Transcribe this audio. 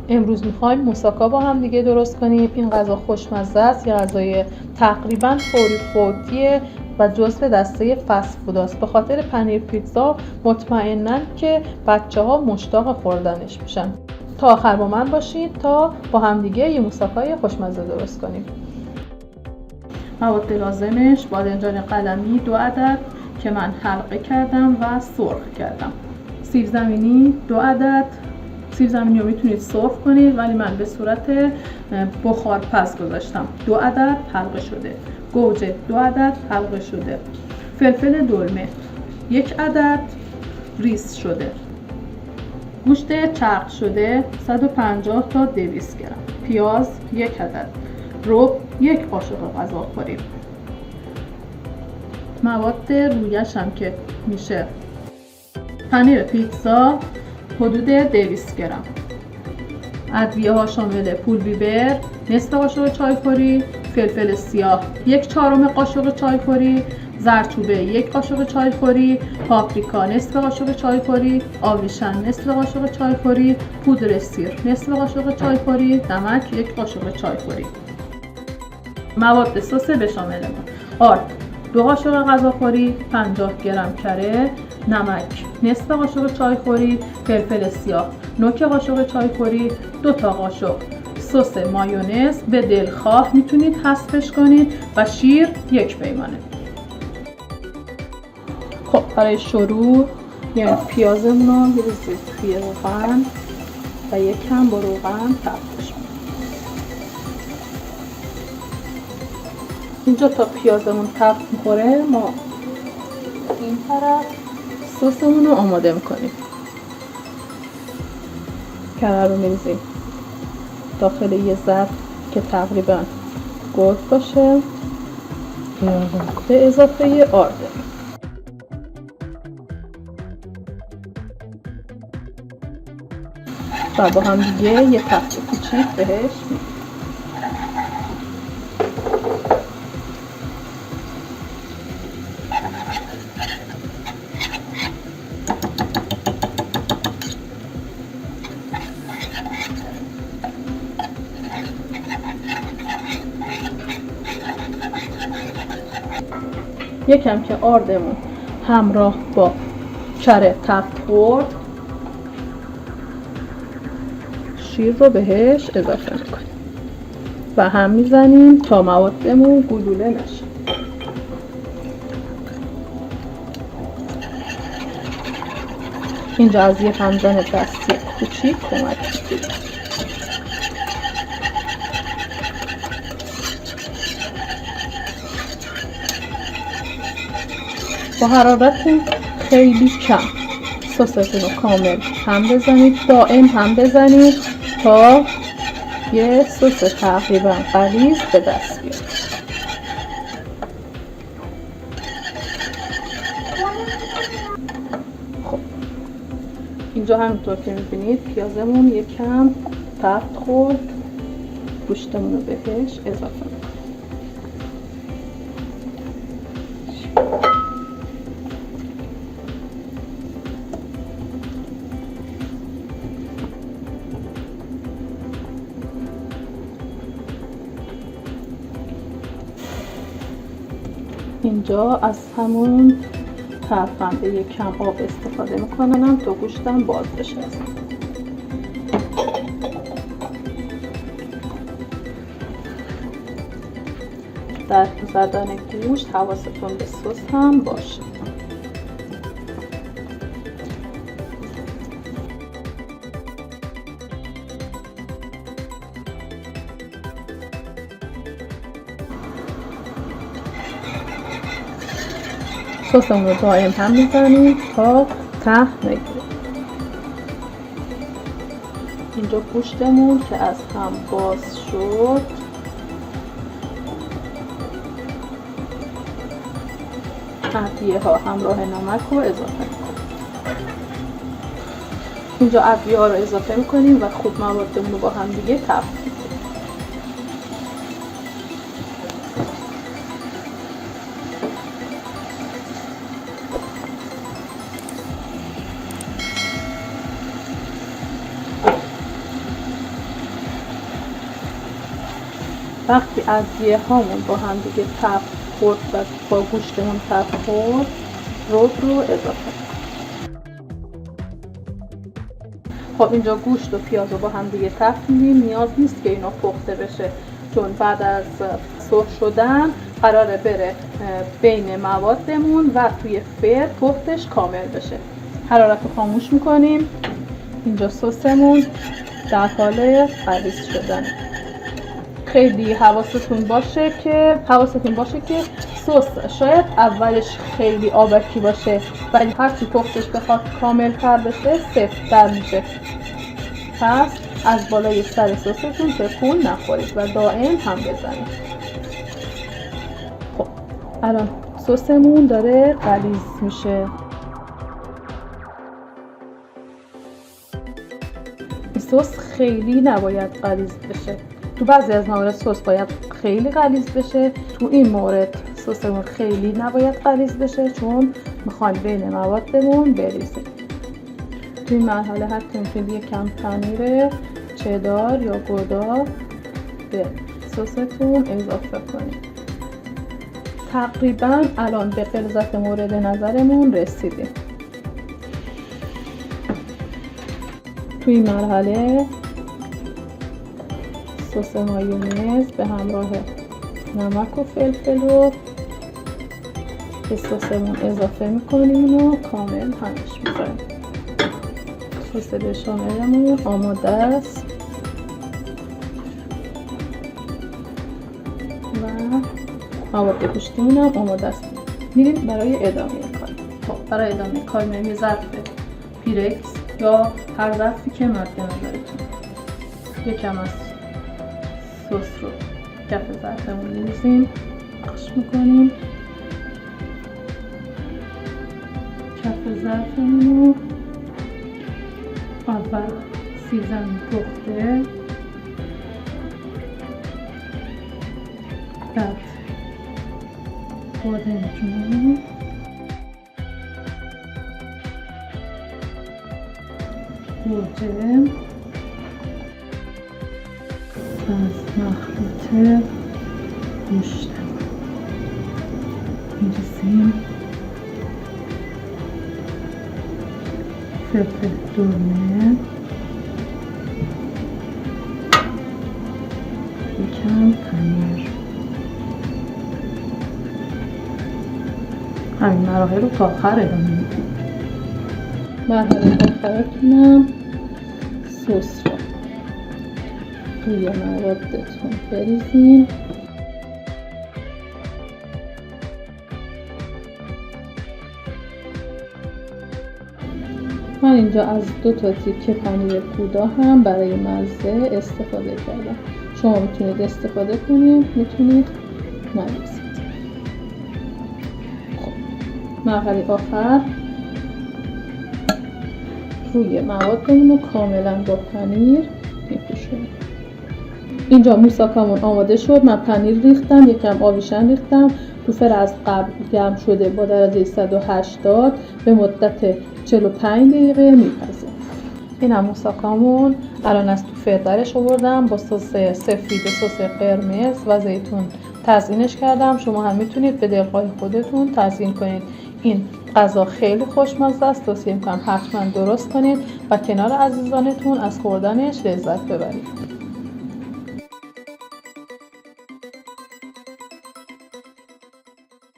امروز میخوایم موساکا با هم دیگه درست کنیم. این غذا خوشمزه است، یه غذای تقریبا فوری فوتیه و جزو دسته فست فود است. به خاطر پنیر پیتزا مطمئنن که بچه‌ها مشتاق خوردنش میشن. تا آخر با من باشید تا با هم دیگه یه موساکای خوشمزه درست کنیم. مواد لازمش: بادمجان قلمی 2 عدد که من حلقه کردم و سرخ کردم. سیب زمینی 2 عدد. سیب زمینی رو میتونید سرخ کنید ولی من به صورت بخار پز گذاشتم. 2 عدد حلقه شده. گوجه 2 عدد حلقه شده. فلفل دلمه 1 عدد ریز شده. گوشت چرخ شده 150 تا 200 گرم. پیاز 1 عدد. رب 1 قاشق غذاخوری. مواد رویش هم که میشه پنیر پیتزا حدود 200 گرم. ادویه ها شامل پول بیبر نصف قاشق چایخوری، فلفل سیاه 1/4 قاشق چایخوری، زردچوبه 1 قاشق چایخوری، پاپریکا نصف قاشق چایخوری، آویشن نصف قاشق چایخوری، پودر سیر نصف قاشق چایخوری، نمک 1 قاشق چایخوری. مواد سس بشامل ما: آرد 2 قاشق غذاخوری، 50 گرم کره، نمک نصف قاشق چایخوری، فلفل سیاه نوک قاشق چایخوری، 2 تا قاشق سس مایونز به دلخواه میتونید حذفش کنید و شیر 1 پیمانه. خب برای شروع پیازمون رو بریزید توی روغن و یکم با روغن تفتش کنید. اینجا تا پیازمون تفت میخوره ما این طرف سسمون رو آماده میکنیم. کره رو میریزیم داخل یه ظرف که تقریبا گرد باشه به اضافه آرد و با هم دیگه یه تفت کوچیک بهش میدیم. یکم که آردمون همراه با کره تفت خورد شیر رو بهش اضافه میکنیم و هم میزنیم تا موادمون گلوله نشه. اینجا از یه همزن دستی کوچیک کمک میگیریم. با حرارت خیلی کم سستون رو کامل هم بزنید، دائم هم بزنید تا یه سس تقریبا غلیظ به دست بیاد. خب اینجا همینطور که میبینید پیازمون یکم تفت خورد، گوشتمون رو بهش اضافه میکنیم. اینجا از همون تفت به یک کم آب استفاده میکنم تا گوشتم باز بشه. در زدن گوشت حواستون به سس هم باشه. سسمون رو دائم هم میزنیم تا ته نگیره. اینجا گوشتمون که از هم باز شد ادویه ها همراه نمک رو اضافه میکنیم. اینجا ادویه ها رو اضافه میکنیم و خوب موادمون رو با هم دیگه تفت میکنیم. وقتی ادویه هامون با هم دیگه تب خورد و با گوشتمون تب خورد، رب رو اضافه کنیم. خب اینجا گوشت و پیاز رو با هم دیگه تب میدیم. نیاز نیست که اینا پخته بشه، چون بعد از سرخ شدن قراره بره بین موادمون و توی فر پختش کامل بشه. حرارت رو خاموش میکنیم. اینجا سسمون در حال غلیظ شدن. خیلی حواستون باشه که سس شاید اولش خیلی آبکی باشه، ولی هرچی پختش بخواد کامل تر بشه سفت‌تر میشه. پس از بالای سر سستون تکون نخورید و دائم هم بزنید. خب الان سسمون داره غلیظ میشه. سس خیلی نباید غلیظ بشه. تو بعضی از موارد سس باید خیلی غلیظ بشه، تو این مورد سسمون خیلی نباید غلیظ بشه، چون میخوایم بین موادمون بریزیم. تو این مرحله حتی میتونید یک کم پنیر چدار یا گودا به سستون اضافه کنید. تقریبا الان به غلظت مورد نظرمون رسیدیم. تو این مرحله سس مایونز به همراه نمک و فلفل رو به سسمون اضافه میکنیم و کامل همش میذاریم. سس بشاملمون آماده است و مواد گوشتمون هم آماده است. میریم برای ادامه کار. خب برای ادامه کار میریم یه ظرف پیرکس یا هر ظرفی که مد نظرتون. یکم از سس رو کف ظرفمون می‌ریزیم، پخش می‌کنیم. کف ظرفمون رو اول سیزن پخته، بعد بادمجون، گوجه، از مخلوط گوشت می‌ریزیم، فلفل دلمه، یکم پنیر. همین مراحل رو تا آخر ادامه میدیم. مرحله آخرتونم سس رو روی موادتون بریزیم. من اینجا از 2 تا تیکه پنیر گودا هم برای مزه استفاده کردم. شما میتونید استفاده کنید، میتونید نریزید. خب مرحله آخر روی موادمون رو کاملا با پنیر میپوشونیم. اینجا موساکامون آماده شد. من پنیر ریختم، یکم آویشن ریختم، تو فر از قبل گرم شده با درجه 180 به مدت 45 دقیقه میپزیم. این هم موساکامون الان از تو فر درش آوردم، با سس سفید، سس قرمز و زیتون تزیینش کردم. شما هم میتونید به دلخواه خودتون تزیین کنید. این غذا خیلی خوشمزه است، توصیه میکنم حتما درست کنید و کنار عزیزانتون از خوردنش لذت ببرید.